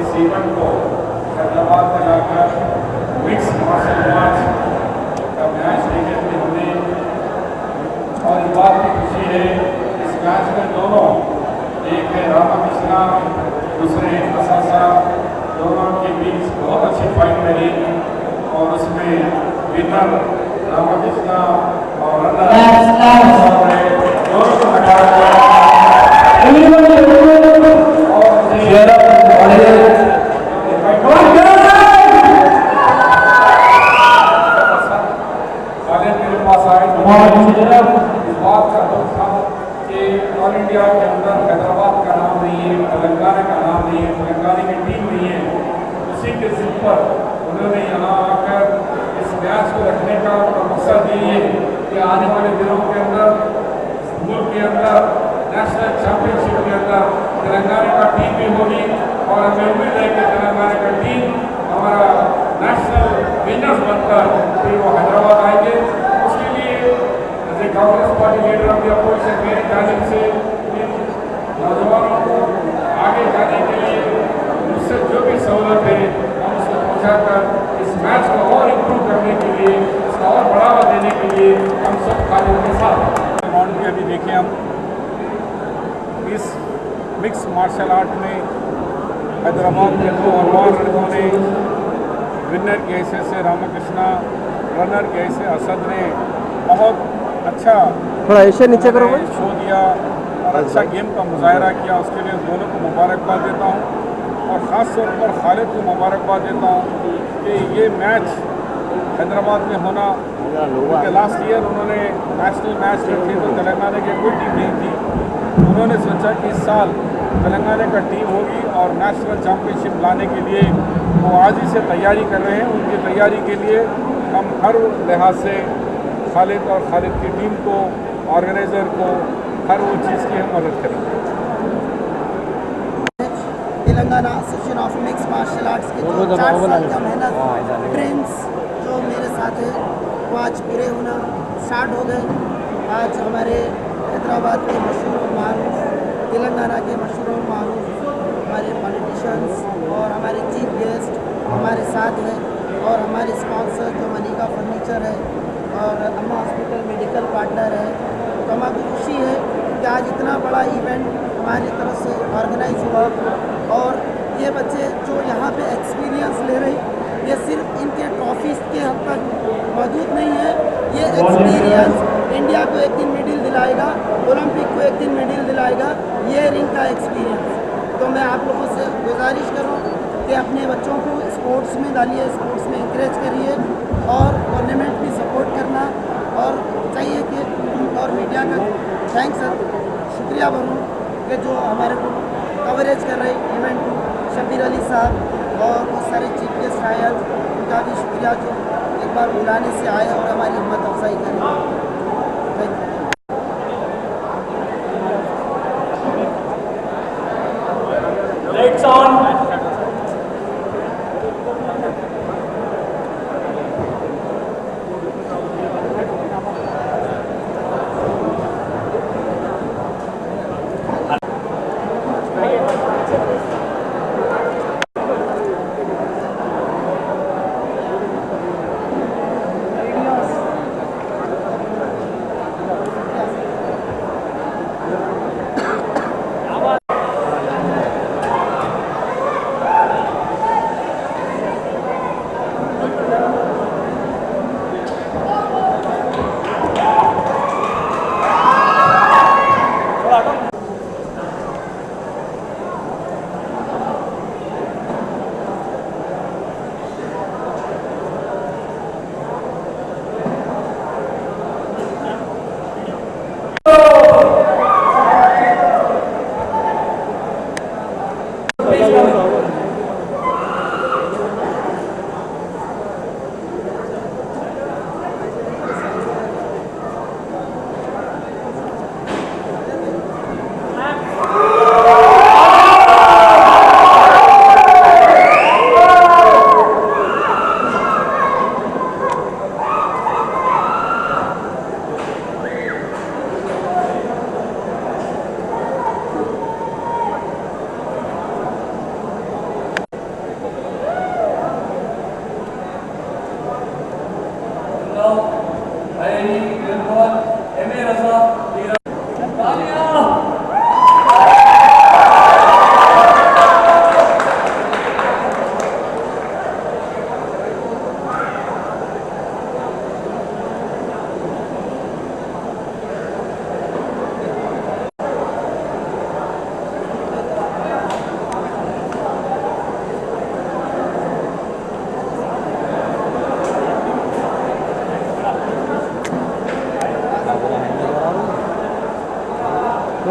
इस इवेंट को हैदराबाद में लाकर मिक्स मार्शल आर्ट का मैच देखने में हमें और इस बात की खुशी है इस मैच में दोनों एक है रामाकृष्णा दूसरे असासा दोनों के बीच बहुत अच्छी फाइट रही और उसमें विनर रामाकृष्णा और रनर दोनों को हटा इस बात का दुख था कि ऑल इंडिया के अंदर हैदराबाद का नाम नहीं है, तेलंगाना का नाम नहीं है, तेलंगाना की टीम नहीं है। उसी के सिर पर उन्होंने यहाँ आकर इस मैच को रखने का मकसद ये है कि आने वाले दिनों के अंदर मुल्क के अंदर नेशनल चैंपियनशिप के अंदर तेलंगाना का टीम भी होगी और हमें उम्मीद है कि तेलंगाना का टीम हमारा नेशनल विनर्स बनकर फिर वो हैदराबाद आएंगे। उसके लिए Congress party leader of the opposition मेरी जानिब से नौजवानों को आगे जाने के लिए मुझसे जो भी सहूलत है हम उसको पहुँचाकर इस मैच को और इम्प्रूव करने के लिए इसका और बढ़ावा देने के लिए हम सब कार्यों के साथ राउंड में अभी देखें हम इस मिक्स मार्शल आर्ट में हैदराबाद के दो अनवार लड़कों ने विनर के ऐसे से रामाकृष्णा रनर के ऐसे असद ने बहुत अच्छा थोड़ा ऐसे नीचे करो शो दिया और अच्छा गेम का मुजाहरा किया। उसके लिए दोनों को मुबारकबाद देता हूँ और ख़ास तौर पर खालिद को मुबारकबाद देता हूँ कि ये मैच हैदराबाद में होना क्योंकि लास्ट ईयर उन्होंने नेशनल मैच रखे तो तेलंगाना की कोई टीम नहीं थी। उन्होंने सोचा कि इस साल तेलंगाना का टीम होगी और नेशनल चैम्पियनशिप लाने के लिए वो आज ही से तैयारी कर रहे हैं। उनकी तैयारी के लिए हम हर लिहाज से खालिद और खालिद की टीम को ऑर्गेनाइज़र को हर वो चीज़ की हम मदद करेंगे। Telangana association of mix martial arts के जो 4 साल का मेहनत ट्रेंड्स जो मेरे साथ है वो आज पूरे होना स्टार्ट हो गए। आज हमारे हैदराबाद के मशहूर और मारूफ, तेलंगाना के मशहूर और मारूफ हमारे पॉलिटिशियंस और हमारे चीफ गेस्ट हमारे साथ हैं और हमारे स्पॉन्सर जो मलिका फर्नीचर है और अम्मा हॉस्पिटल मेडिकल पार्टनर है। तो हमारी खुशी है कि आज इतना बड़ा इवेंट हमारी तरफ से ऑर्गेनाइज हुआ और ये बच्चे जो यहाँ पे एक्सपीरियंस ले रहे ये सिर्फ इनके ट्रॉफीज़ के हद तक मौजूद नहीं है। ये एक्सपीरियंस इंडिया को एक दिन मेडल दिलाएगा, ओलंपिक को एक दिन मेडल दिलाएगा, ये रिंग का एक्सपीरियंस। तो मैं आप लोगों से गुजारिश करूँ कि अपने बच्चों को स्पोर्ट्स में डालिए, स्पोर्ट्स में इंकरेज करिए और गवर्नमेंट भी सपोर्ट करना और चाहिए कि और मीडिया का थैंक्स शुक्रिया बोलूँ कि जो हमारे को कवरेज कर रहे इवेंट को शब्बीर अली साहब और बहुत सारे चीफ गेस्ट आए उनका भी शुक्रिया जो एक बार बुलाने से आए और हमारी हिम्मत अफजाई करें। Thank you. Lights on.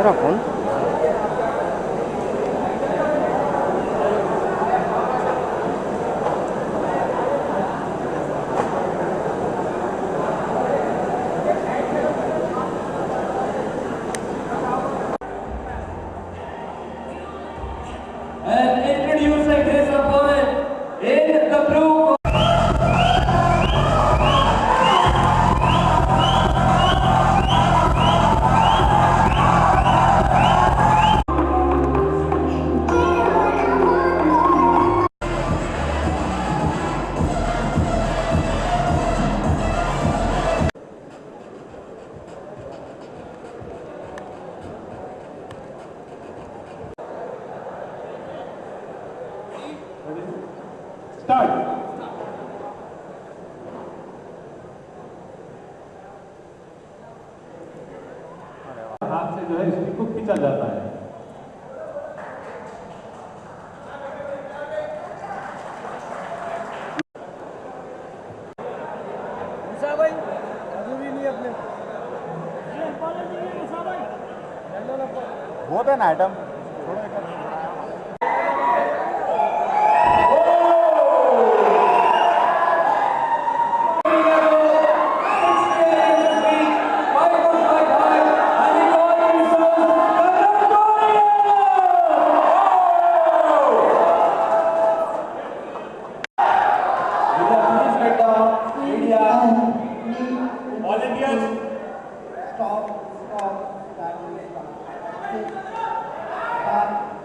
मेरा phone and introducing his opponent in the blue. Start. हाथ से जो है स्टिक को खींचा जाता है। बहुत है ना item Stop.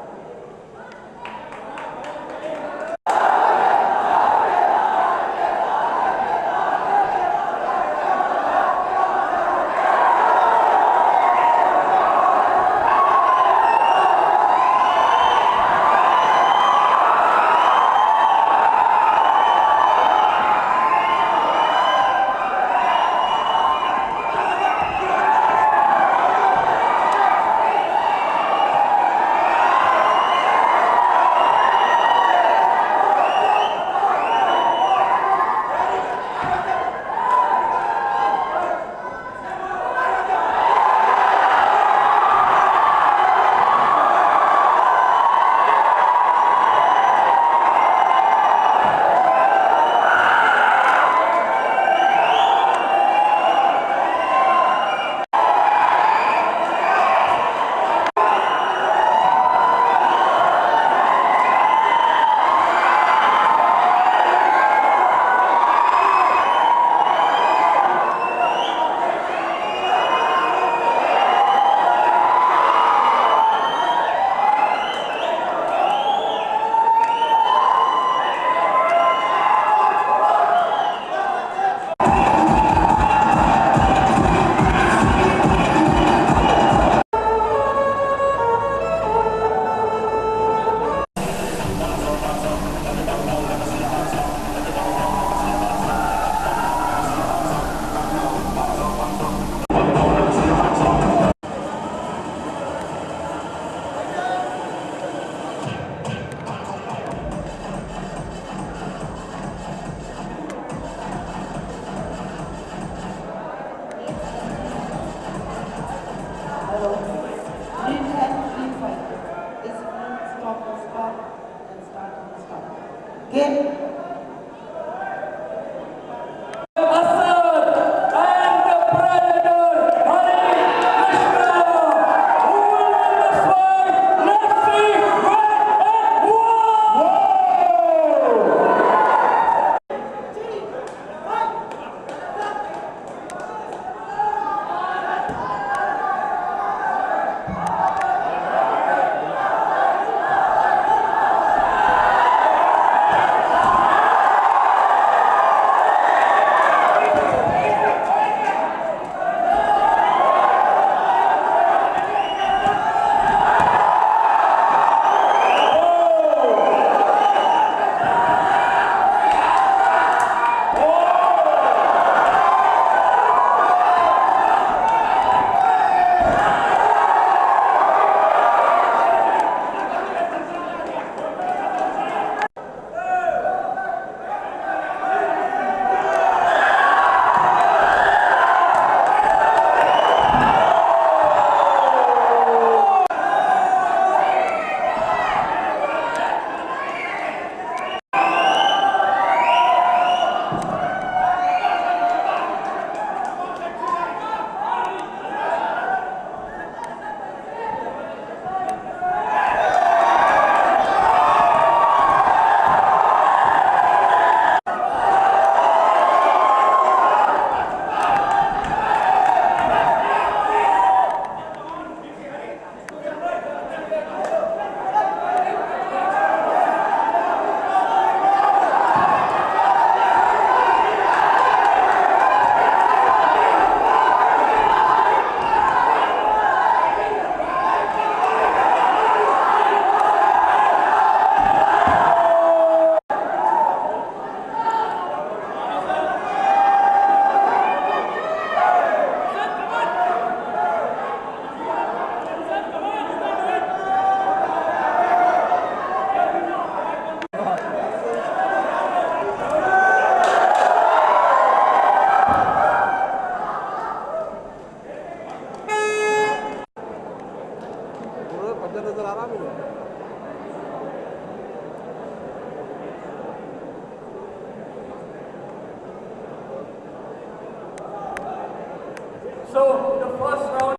So the first round.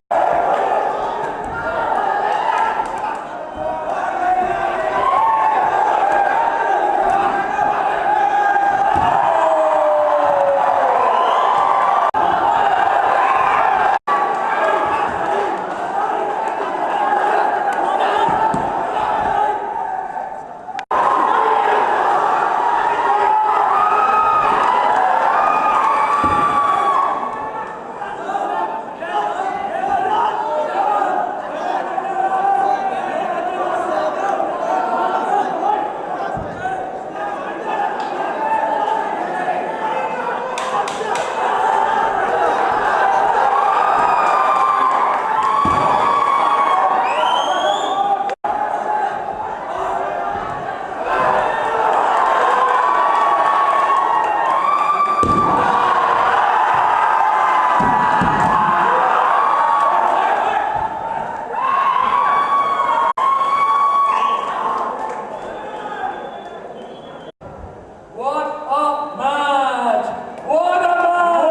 What a match! What a match!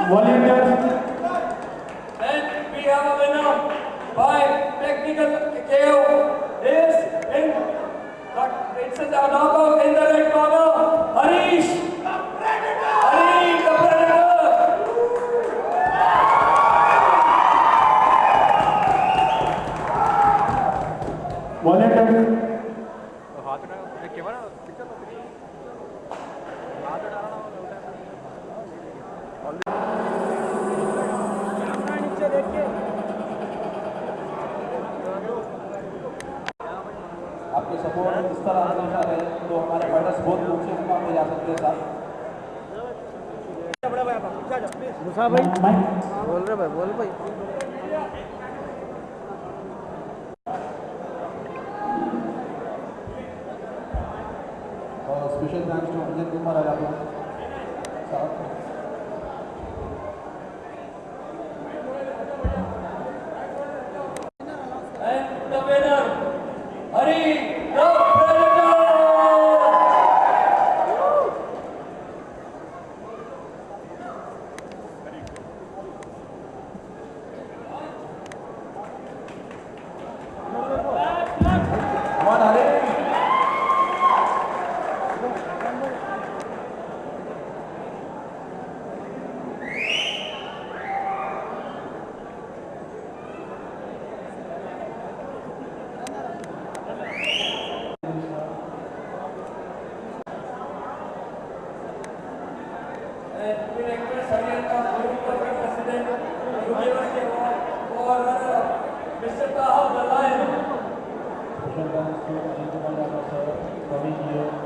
Volunteers, And we have a winner by technical KO. It's a knockout in the red corner. Harish! Harish, the Predator! volunteers. आपके support इस तरह से होता है तो हमारे fighters बहुत ऊंचे मुकाम पे जा सकते हैं साहब। मुसा भाई बोल रहे भाई बोल भाई और स्पेशल थैंक्स टू अंजन कुमार यादव साहब। And the winner, Hari the Predator! One Hari. And we request Haryana Group President University Award for Mr. Taha the Lion. Special thanks to Anjun Kumar Yadav sir, coming here